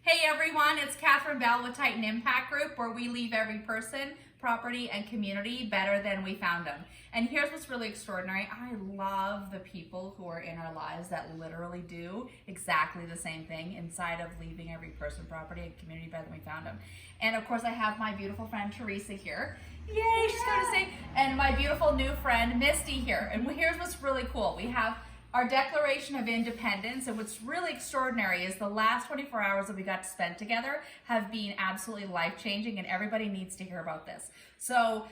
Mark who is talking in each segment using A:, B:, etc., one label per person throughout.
A: Hey everyone, it's Catherine Bell with Titan Impact Group, where we leave every person, property, and community better than we found them. And here's what's really extraordinary. I love the people who are in our lives that literally do exactly the same thing inside of leaving every person, property, and community better than we found them. And of course I have my beautiful friend Teresa here. Yay, she's going to sing. And my beautiful new friend Misty here. And here's what's really cool. We have our Declaration of Independence, and what's really extraordinary is the last 24 hours that we got to spend together have been absolutely life-changing, and everybody needs to hear about this. So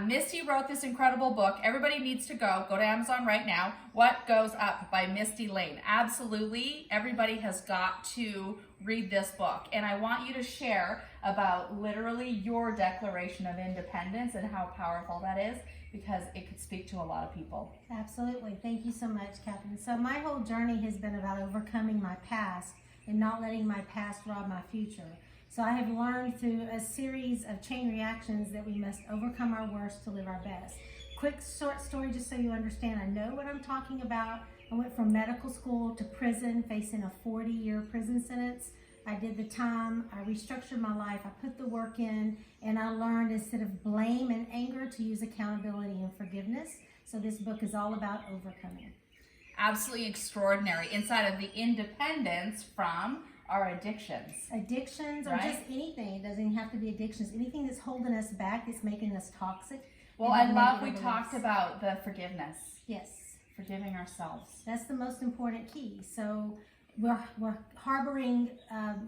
A: Misty wrote this incredible book. Everybody needs to go to Amazon right now. What Goes Up by Misty Lane. Absolutely, everybody has got to read this book, and I want you to share about literally your Declaration of Independence and how powerful that is, because it could speak to a lot of people.
B: Absolutely. Thank you so much, Catherine. So my whole journey has been about overcoming my past and not letting my past rob my future. So I have learned through a series of chain reactions that we must overcome our worst to live our best. Quick short story just so you understand. I know what I'm talking about. I went from medical school to prison, facing a 40-year prison sentence. I did the time, I restructured my life, I put the work in, and I learned instead of blame and anger to use accountability and forgiveness. So this book is all about overcoming.
A: Absolutely extraordinary. Inside of the independence from our addictions.
B: Addictions,
A: right?
B: Or just anything. It doesn't even have to be addictions. Anything that's holding us back, that's making us toxic.
A: Well, I love we talked about the forgiveness.
B: Yes.
A: Forgiving ourselves.
B: That's the most important key. So we're harboring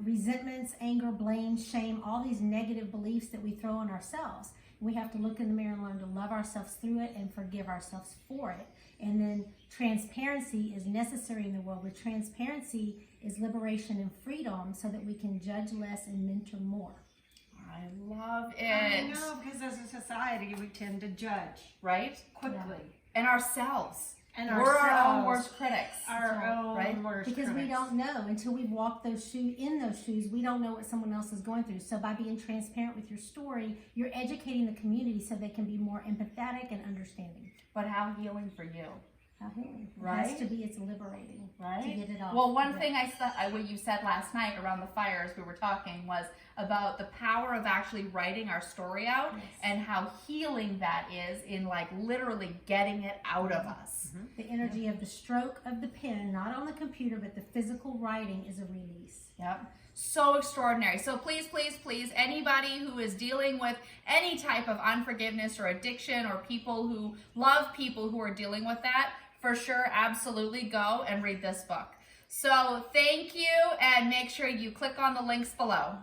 B: resentments, anger, blame, shame, all these negative beliefs that we throw on ourselves. We have to look in the mirror and learn to love ourselves through it and forgive ourselves for it. And then transparency is necessary in the world. With transparency is liberation and freedom, so that we can judge less and mentor more.
A: I love it.
C: I know, because as a society we tend to judge,
A: right?
C: quickly.
A: Yeah. And ourselves.
C: And
A: we're our own
C: ourselves.
A: worst critics.
C: Our own
A: right?
C: worst
B: Because
C: critics.
B: we don't know until we've walked those shoes, we don't know what someone else is going through. So by being transparent with your story, you're educating the community so they can be more empathetic and understanding.
A: But how healing for you.
B: How healing.
A: Right?
B: It has to be, it's liberating.
A: Right?
B: To get it off.
A: Well, one thing what you said last night around the fires we were talking was about the power of actually writing our story out.
B: Yes.
A: And how healing that is in like literally getting it out of us.
C: Mm-hmm.
B: The energy of the stroke of the pen, not on the computer, but the physical writing is a release.
A: Yep. So extraordinary. So please, please, please, anybody who is dealing with any type of unforgiveness or addiction, or people who love people who are dealing with that, for sure, absolutely go and read this book. So thank you, and make sure you click on the links below.